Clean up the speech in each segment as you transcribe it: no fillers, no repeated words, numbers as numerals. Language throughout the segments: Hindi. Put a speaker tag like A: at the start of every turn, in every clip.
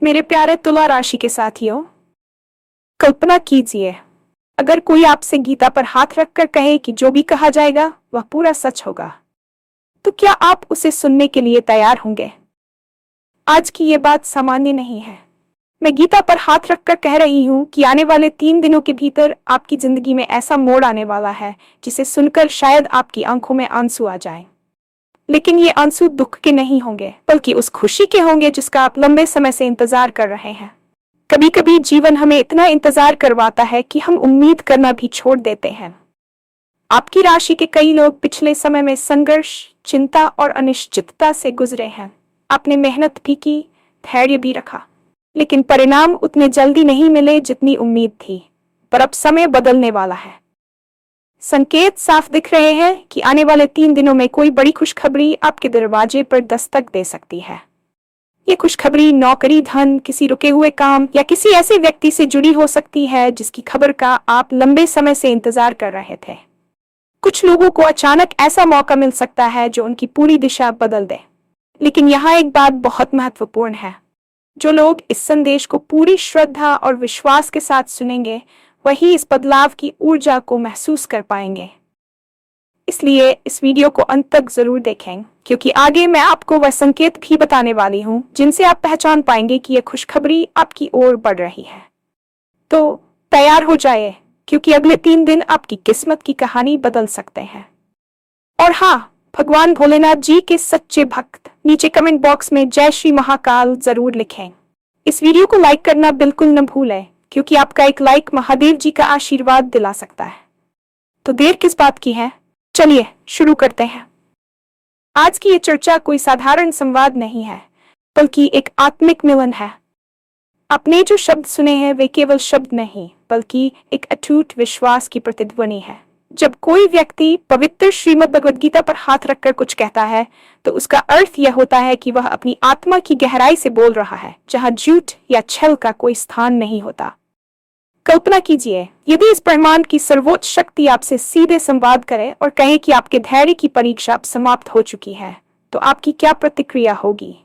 A: मेरे प्यारे तुला राशि के साथियों, कल्पना कीजिए अगर कोई आपसे गीता पर हाथ रखकर कहे कि जो भी कहा जाएगा वह पूरा सच होगा, तो क्या आप उसे सुनने के लिए तैयार होंगे? आज की ये बात सामान्य नहीं है। मैं गीता पर हाथ रखकर कह रही हूँ कि आने वाले 3 दिनों के भीतर आपकी जिंदगी में ऐसा मोड़ आने वाला है जिसे सुनकर शायद आपकी आंखों में आंसू आ जाएं। लेकिन ये आंसू दुख के नहीं होंगे, बल्कि उस खुशी के होंगे जिसका आप लंबे समय से इंतजार कर रहे हैं। कभी कभी जीवन हमें इतना इंतजार करवाता है कि हम उम्मीद करना भी छोड़ देते हैं। आपकी राशि के कई लोग पिछले समय में संघर्ष, चिंता और अनिश्चितता से गुजरे हैं। आपने मेहनत भी की, धैर्य भी रखा, लेकिन परिणाम उतने जल्दी नहीं मिले जितनी उम्मीद थी। पर अब समय बदलने वाला है। संकेत साफ दिख रहे हैं कि आने वाले 3 दिनों में कोई बड़ी खुशखबरी आपके दरवाजे पर दस्तक दे सकती है। ये खुशखबरी नौकरी, धन, किसी रुके हुए काम या किसी ऐसे व्यक्ति से जुड़ी हो सकती है जिसकी खबर का आप लंबे समय से इंतजार कर रहे थे। कुछ लोगों को अचानक ऐसा मौका मिल सकता है जो उनकी पूरी दिशा बदल दे। लेकिन यहाँ एक बात बहुत महत्वपूर्ण है। जो लोग इस संदेश को पूरी श्रद्धा और विश्वास के साथ सुनेंगे, वही इस बदलाव की ऊर्जा को महसूस कर पाएंगे। इसलिए इस वीडियो को अंत तक जरूर देखें, क्योंकि आगे मैं आपको वह संकेत भी बताने वाली हूँ जिनसे आप पहचान पाएंगे कि यह खुशखबरी आपकी ओर बढ़ रही है। तो तैयार हो जाइए, क्योंकि अगले 3 दिन आपकी किस्मत की कहानी बदल सकते हैं। और हाँ, भगवान भोलेनाथ जी के सच्चे भक्त नीचे कमेंट बॉक्स में जय श्री महाकाल जरूर लिखें। इस वीडियो को लाइक करना बिल्कुल न भूलें, क्योंकि आपका एक लाइक महादेव जी का आशीर्वाद दिला सकता है। तो देर किस बात की है, चलिए शुरू करते हैं। आज की ये चर्चा कोई साधारण संवाद नहीं है, बल्कि एक आत्मिक मिलन है। आपने जो शब्द सुने हैं वे केवल शब्द नहीं, बल्कि एक अटूट विश्वास की प्रतिध्वनि है। जब कोई व्यक्ति पवित्र श्रीमद् भगवद गीता पर हाथ रखकर कुछ कहता है, तो उसका अर्थ यह होता है कि वह अपनी आत्मा की गहराई से बोल रहा है, जहां झूठ या छल का कोई स्थान नहीं होता। कल्पना कीजिए, यदि इस ब्रह्मांड की सर्वोच्च शक्ति आपसे सीधे संवाद करे और कहे कि आपके धैर्य की परीक्षा अब समाप्त हो चुकी है, तो आपकी क्या प्रतिक्रिया होगी?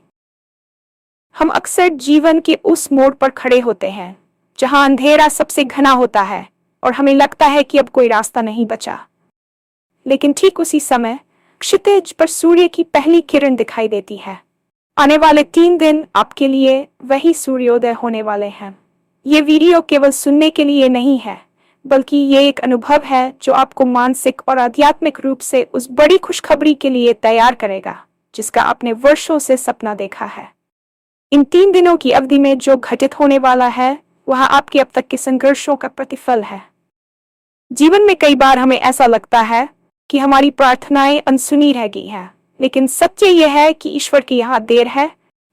A: हम अक्सर जीवन के उस मोड़ पर खड़े होते हैं जहां अंधेरा सबसे घना होता है और हमें लगता है कि अब कोई रास्ता नहीं बचा। लेकिन ठीक उसी समय क्षितिज पर सूर्य की पहली किरण दिखाई देती है। आने वाले 3 दिन आपके लिए वही सूर्योदय होने वाले हैं। ये वीडियो केवल सुनने के लिए नहीं है, बल्कि ये एक अनुभव है जो आपको मानसिक और आध्यात्मिक रूप से उस बड़ी खुशखबरी के लिए तैयार करेगा जिसका आपने वर्षों से सपना देखा है। इन 3 दिनों की अवधि में जो घटित होने वाला है, वह आपके अब तक के संघर्षों का प्रतिफल है। जीवन में कई बार हमें ऐसा लगता है कि हमारी प्रार्थनाएं अनसुनी रह गई हैं, लेकिन सत्य यह है कि ईश्वर की यहाँ देर है,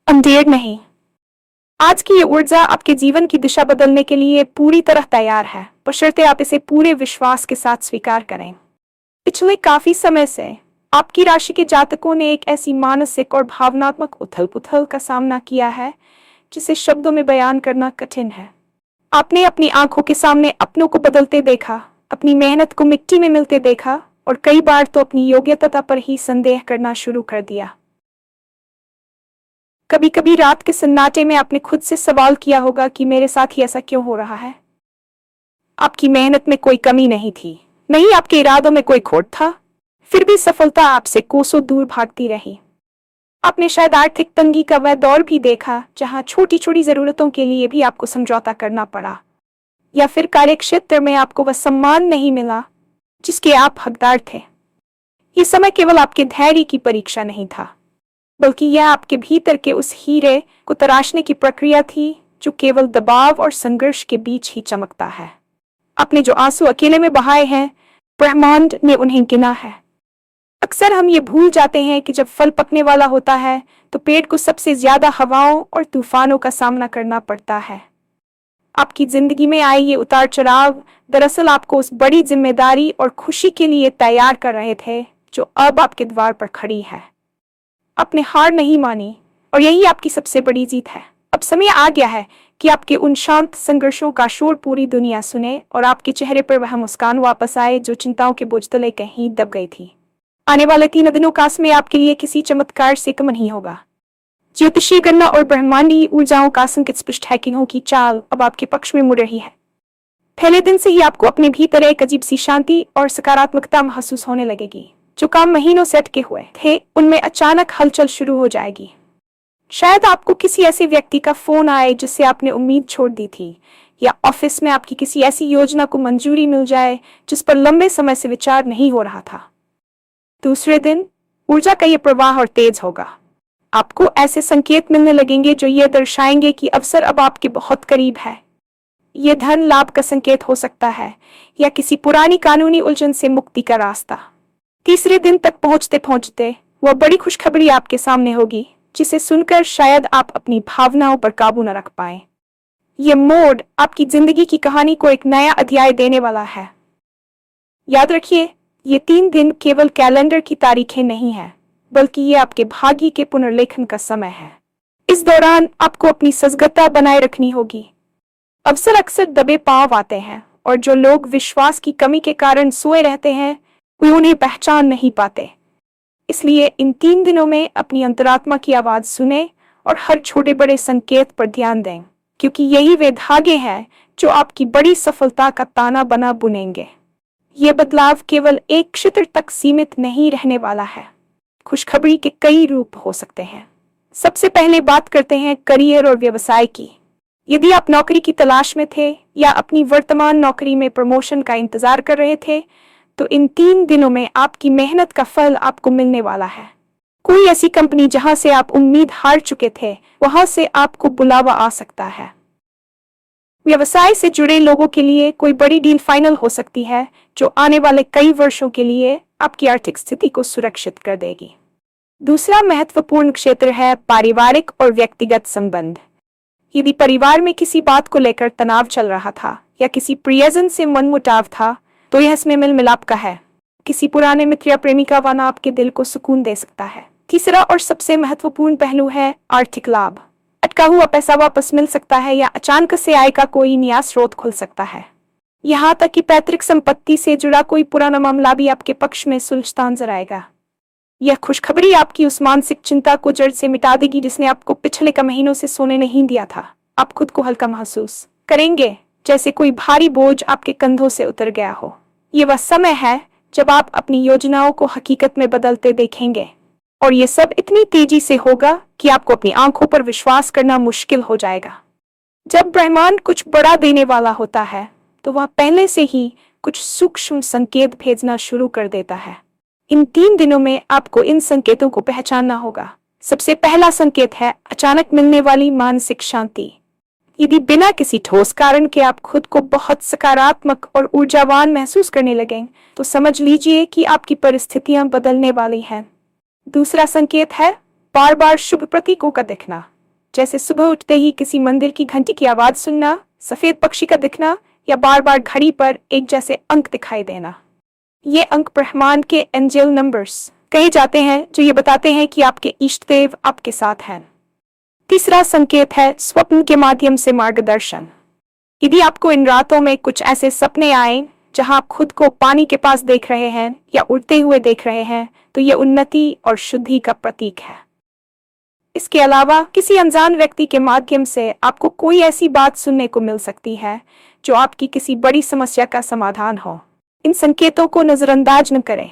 A: अंधेर नहीं। आज की ये ऊर्जा आपके जीवन की दिशा बदलने के लिए पूरी तरह तैयार है, बशर्ते आप इसे पूरे विश्वास के साथ स्वीकार करें। पिछले काफी समय से आपकी राशि के जातकों ने एक ऐसी मानसिक और भावनात्मक उथल-पुथल का सामना किया है जिसे शब्दों में बयान करना कठिन है। आपने अपनी आंखों के सामने अपनों को बदलते देखा, अपनी मेहनत को मिट्टी में मिलते देखा और कई बार तो अपनी योग्यता पर ही संदेह करना शुरू कर दिया। कभी कभी रात के सन्नाटे में आपने खुद से सवाल किया होगा कि मेरे साथ ही ऐसा क्यों हो रहा है। आपकी मेहनत में कोई कमी नहीं थी, नहीं आपके इरादों में कोई खोट था, फिर भी सफलता आपसे कोसों दूर भागती रही। आपने शायद आर्थिक तंगी का वह दौर भी देखा जहां छोटी छोटी जरूरतों के लिए भी आपको समझौता करना पड़ा, या फिर कार्यक्षेत्र में आपको वह सम्मान नहीं मिला जिसके आप हकदार थे। ये समय केवल आपके धैर्य की परीक्षा नहीं था, बल्कि यह आपके भीतर के उस हीरे को तराशने की प्रक्रिया थी जो केवल दबाव और संघर्ष के बीच ही चमकता है। आपने जो आंसू अकेले में बहाए हैं, ब्रह्मांड ने उन्हें गिना है। अक्सर हम ये भूल जाते हैं कि जब फल पकने वाला होता है तो पेड़ को सबसे ज्यादा हवाओं और तूफानों का सामना करना पड़ता है। आपकी जिंदगी में आए ये उतार चढ़ाव दरअसल आपको उस बड़ी जिम्मेदारी और खुशी के लिए तैयार कर रहे थे जो अब आपके द्वार पर खड़ी है। आपने हार नहीं मानी और यही आपकी सबसे बड़ी जीत है। अब समय आ गया है कि आपके उन शांत संघर्षों का शोर पूरी दुनिया सुने और आपके चेहरे पर वह मुस्कान वापस आए जो चिंताओं के बोझ तले कहीं दब गई थी। आने वाले 3 दिनों का समय आपके लिए किसी चमत्कार से कम नहीं होगा। ज्योतिषीय गणना और ब्रह्मांडीय ऊर्जाओं का संकेत स्पष्ट है कि की चाल अब आपके पक्ष में मुड़ रही है। पहले दिन से ही आपको अपने भीतर एक अजीब सी शांति और सकारात्मकता महसूस होने लगेगी। जो काम महीनों से अटके हुए थे उनमें अचानक हलचल शुरू हो जाएगी। शायद आपको किसी ऐसे व्यक्ति का फोन आए जिससे आपने उम्मीद छोड़ दी थी, या ऑफिस में आपकी किसी ऐसी योजना को मंजूरी मिल जाए जिस पर लंबे समय से विचार नहीं हो रहा था। दूसरे दिन ऊर्जा का यह प्रवाह और तेज होगा। आपको ऐसे संकेत मिलने लगेंगे जो ये दर्शाएंगे कि अवसर अब आपके बहुत करीब है। यह धन लाभ का संकेत हो सकता है या किसी पुरानी कानूनी उलझन से मुक्ति का रास्ता। तीसरे दिन तक पहुंचते पहुंचते वह बड़ी खुशखबरी आपके सामने होगी जिसे सुनकर शायद आप अपनी भावनाओं पर काबू न रख पाए। यह मोड़ आपकी जिंदगी की कहानी को एक नया अध्याय देने वाला है। याद रखिए, ये 3 दिन केवल कैलेंडर की तारीखें नहीं है, बल्कि ये आपके भाग्य के पुनर्लेखन का समय है। इस दौरान आपको अपनी सजगता बनाए रखनी होगी। अवसर अक्सर दबे पांव आते हैं और जो लोग विश्वास की कमी के कारण सोए रहते हैं वे उन्हें पहचान नहीं पाते। इसलिए इन 3 दिनों में अपनी अंतरात्मा की आवाज सुने और हर छोटे बड़े संकेत पर ध्यान दें, क्योंकि यही वे धागे हैं जो आपकी बड़ी सफलता का ताना बना बुनेंगे। ये बदलाव केवल एक क्षेत्र तक सीमित नहीं रहने वाला है। खुशखबरी के कई रूप हो सकते हैं। सबसे पहले बात करते हैं करियर और व्यवसाय की। यदि आप नौकरी की तलाश में थे या अपनी वर्तमान नौकरी में प्रमोशन का इंतजार कर रहे थे, तो इन 3 दिनों में आपकी मेहनत का फल आपको मिलने वाला है। कोई ऐसी कंपनी जहां से आप उम्मीद हार चुके थे, वहां से आपको बुलावा आ सकता है। व्यवसाय से जुड़े लोगों के लिए कोई बड़ी डील फाइनल हो सकती है जो आने वाले कई वर्षों के लिए आपकी आर्थिक स्थिति को सुरक्षित कर देगी। दूसरा महत्वपूर्ण क्षेत्र है पारिवारिक और व्यक्तिगत संबंध। यदि परिवार में किसी बात को लेकर तनाव चल रहा था या किसी प्रियजन से मनमुटाव था, तो यह इसमें मिल मिलाप का है। किसी पुराने मित्र या प्रेमिका वाना आपके दिल को सुकून दे सकता है। तीसरा और सबसे महत्वपूर्ण पहलू है आर्थिक लाभ। अटका हुआ पैसा वापस मिल सकता है या अचानक से आय का कोई नया स्रोत खुल सकता है। यहाँ तक कि पैतृक संपत्ति से जुड़ा कोई पुराना मामला भी आपके पक्ष में सुलझता नजर आएगा। यह खुशखबरी आपकी उस मानसिक चिंता को जड़ से मिटा देगी जिसने आपको पिछले कई महीनों से सोने नहीं दिया था। आप खुद को हल्का महसूस करेंगे, जैसे कोई भारी बोझ आपके कंधों से उतर गया हो। ये वह समय है जब आप अपनी योजनाओं को हकीकत में बदलते देखेंगे, और ये सब इतनी तेजी से होगा कि आपको अपनी आंखों पर विश्वास करना मुश्किल हो जाएगा। जब ब्रह्मांड कुछ बड़ा देने वाला होता है, तो वह पहले से ही कुछ सूक्ष्म संकेत भेजना शुरू कर देता है। इन 3 दिनों में आपको इन संकेतों को पहचानना होगा। सबसे पहला संकेत है अचानक मिलने वाली मानसिक शांति। यदि बिना किसी ठोस कारण के आप खुद को बहुत सकारात्मक और ऊर्जावान महसूस करने लगें, तो समझ लीजिए कि आपकी परिस्थितियां बदलने वाली हैं। दूसरा संकेत है बार बार शुभ प्रतीकों का दिखना, जैसे सुबह उठते ही किसी मंदिर की घंटी की आवाज सुनना, सफेद पक्षी का दिखना, या बार बार घड़ी पर एक जैसे अंक दिखाई देना। ये अंक ब्रह्मांड के एंजल नंबर्स कहे जाते हैं, जो ये बताते हैं कि आपके इष्ट देव आपके साथ हैं। तीसरा संकेत है स्वप्न के माध्यम से मार्गदर्शन। यदि आपको इन रातों में कुछ ऐसे सपने आए जहां आप खुद को पानी के पास देख रहे हैं या उड़ते हुए देख रहे हैं, तो ये उन्नति और शुद्धि का प्रतीक है। इसके अलावा किसी अनजान व्यक्ति के माध्यम से आपको कोई ऐसी बात सुनने को मिल सकती है जो आपकी किसी बड़ी समस्या का समाधान हो। इन संकेतों को नजरअंदाज न करें।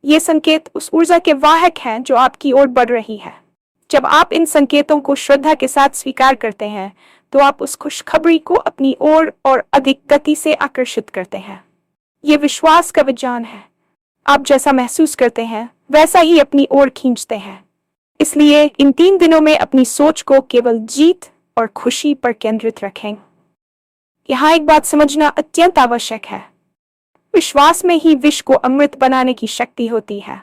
A: ये संकेत उस ऊर्जा के वाहक हैं जो आपकी ओर बढ़ रही है। जब आप इन संकेतों को श्रद्धा के साथ स्वीकार करते हैं, तो आप उस खुशखबरी को अपनी ओर और अधिक गति से आकर्षित करते हैं। ये विश्वास का विज्ञान है। आप जैसा महसूस करते हैं वैसा ही अपनी ओर खींचते हैं। इसलिए इन 3 दिनों में अपनी सोच को केवल जीत और खुशी पर केंद्रित रखें। यहाँ एक बात समझना अत्यंत आवश्यक है। विश्वास में ही विष को अमृत बनाने की शक्ति होती है।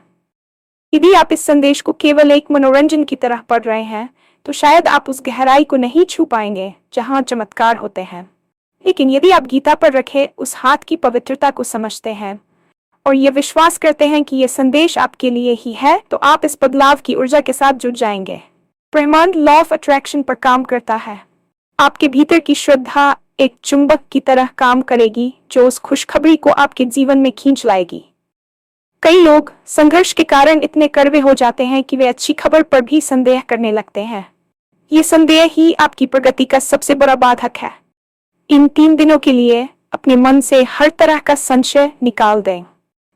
A: यदि आप इस संदेश को केवल एक मनोरंजन की तरह पढ़ रहे हैं, तो शायद आप उस गहराई को नहीं छू पाएंगे जहां चमत्कार होते हैं। लेकिन यदि आप गीता पर रखे उस हाथ की पवित्रता को समझते हैं और ये विश्वास करते हैं कि ये संदेश आपके लिए ही है, तो आप इस बदलाव की ऊर्जा के साथ जुड़ जाएंगे। ब्रह्मांड लॉ ऑफ अट्रैक्शन पर काम करता है। आपके भीतर की श्रद्धा एक चुंबक की तरह काम करेगी जो उस खुशखबरी को आपके जीवन में खींच लाएगी। कई लोग संघर्ष के कारण इतने कड़वे हो जाते हैं कि वे अच्छी खबर पर भी संदेह करने लगते हैं। ये संदेह ही आपकी प्रगति का सबसे बड़ा बाधक है। इन 3 दिनों के लिए अपने मन से हर तरह का संशय निकाल दें।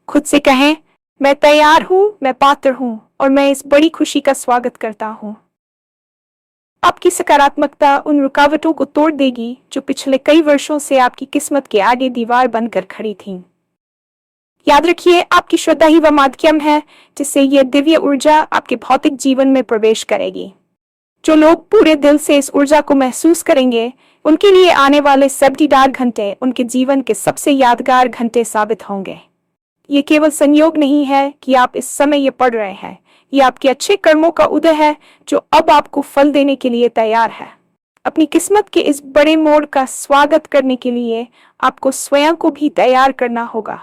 A: खुद से कहें, मैं तैयार हूं, मैं पात्र हूं और मैं इस बड़ी खुशी का स्वागत करता हूं। आपकी सकारात्मकता उन रुकावटों को तोड़ देगी जो पिछले कई वर्षों से आपकी किस्मत के आगे दीवार बनकर खड़ी थीं। याद रखिए, आपकी श्रद्धा ही वह माध्यम है जिससे यह दिव्य ऊर्जा आपके भौतिक जीवन में प्रवेश करेगी। जो लोग पूरे दिल से इस ऊर्जा को महसूस करेंगे, उनके लिए आने वाले 70 घंटे उनके जीवन के सबसे यादगार घंटे साबित होंगे। ये केवल संयोग नहीं है कि आप इस समय ये पढ़ रहे हैं, ये आपके अच्छे कर्मों का उदय है जो अब आपको फल देने के लिए तैयार है। अपनी किस्मत के इस बड़े मोड़ का स्वागत करने के लिए आपको स्वयं को भी तैयार करना होगा।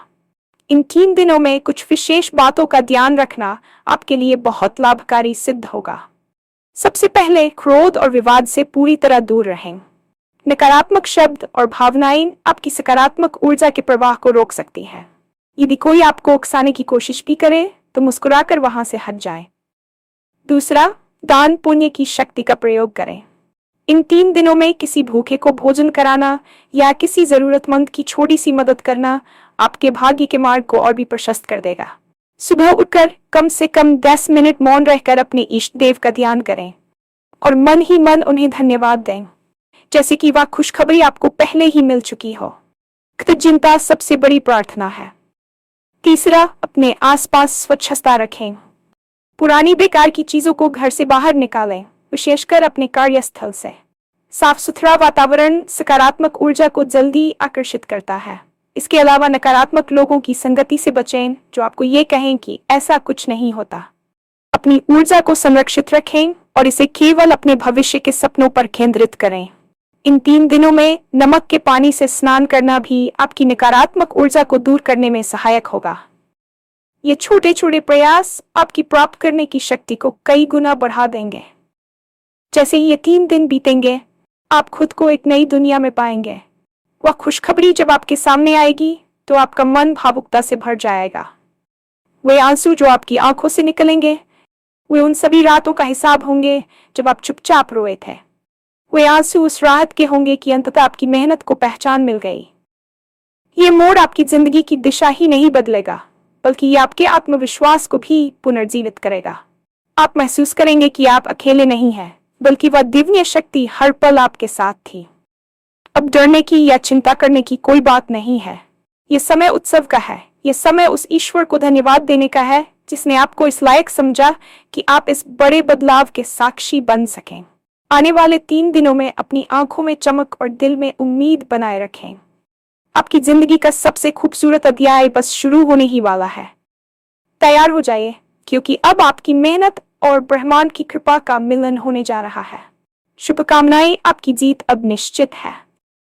A: इन 3 दिनों में कुछ विशेष बातों का ध्यान रखना आपके लिए बहुत लाभकारी सिद्ध होगा। सबसे पहले, क्रोध और विवाद से पूरी तरह दूर रहें। नकारात्मक शब्द और भावनाएं आपकी सकारात्मक ऊर्जा के प्रवाह को रोक सकती हैं। यदि कोई आपको उकसाने की कोशिश भी करे तो मुस्कुराकर वहां से हट जाएं। दूसरा, दान पुण्य की शक्ति का प्रयोग करें। इन 3 दिनों में किसी भूखे को भोजन कराना या किसी जरूरतमंद की छोटी सी मदद करना आपके भाग्य के मार्ग को और भी प्रशस्त कर देगा। सुबह उठकर कम से कम 10 मिनट मौन रहकर अपने इष्ट देव का ध्यान करें और मन ही मन उन्हें धन्यवाद दें, जैसे कि वह खुशखबरी आपको पहले ही मिल चुकी हो। कृतज्ञता सबसे बड़ी प्रार्थना है। तीसरा, अपने आसपास स्वच्छता रखें। पुरानी बेकार की चीजों को घर से बाहर निकालें, विशेषकर अपने कार्यस्थल से। साफ सुथरा वातावरण सकारात्मक ऊर्जा को जल्दी आकर्षित करता है। इसके अलावा नकारात्मक लोगों की संगति से बचें जो आपको ये कहें कि ऐसा कुछ नहीं होता। अपनी ऊर्जा को संरक्षित रखें और इसे केवल अपने भविष्य के सपनों पर केंद्रित करें। इन 3 दिनों में नमक के पानी से स्नान करना भी आपकी नकारात्मक ऊर्जा को दूर करने में सहायक होगा। ये छोटे छोटे प्रयास आपकी प्राप्त करने की शक्ति को कई गुना बढ़ा देंगे। जैसे ही ये 3 दिन बीतेंगे, आप खुद को एक नई दुनिया में पाएंगे। वह खुशखबरी जब आपके सामने आएगी तो आपका मन भावुकता से भर जाएगा। वे आंसू जो आपकी आंखों से निकलेंगे, वे उन सभी रातों का हिसाब होंगे जब आप चुपचाप रोए थे। वे आंसू उस राहत के होंगे कि अंततः आपकी मेहनत को पहचान मिल गई। ये मोड़ आपकी जिंदगी की दिशा ही नहीं बदलेगा, बल्कि ये आपके आत्मविश्वास को भी पुनर्जीवित करेगा। आप महसूस करेंगे कि आप अकेले नहीं हैं, बल्कि वह दिव्य शक्ति हर पल आपके साथ थी। अब डरने की या चिंता करने की कोई बात नहीं है। ये समय उत्सव का है। ये समय उस ईश्वर को धन्यवाद देने का है जिसने आपको इस लायक समझा कि आप इस बड़े बदलाव के साक्षी बन सकें। आने वाले 3 दिनों में अपनी आंखों में चमक और दिल में उम्मीद बनाए रखें। आपकी जिंदगी का सबसे खूबसूरत अध्याय बस शुरू होने ही वाला है। तैयार हो जाइए, क्योंकि अब आपकी मेहनत और ब्रह्मांड की कृपा का मिलन होने जा रहा है। शुभकामनाएं, आपकी जीत अब निश्चित है।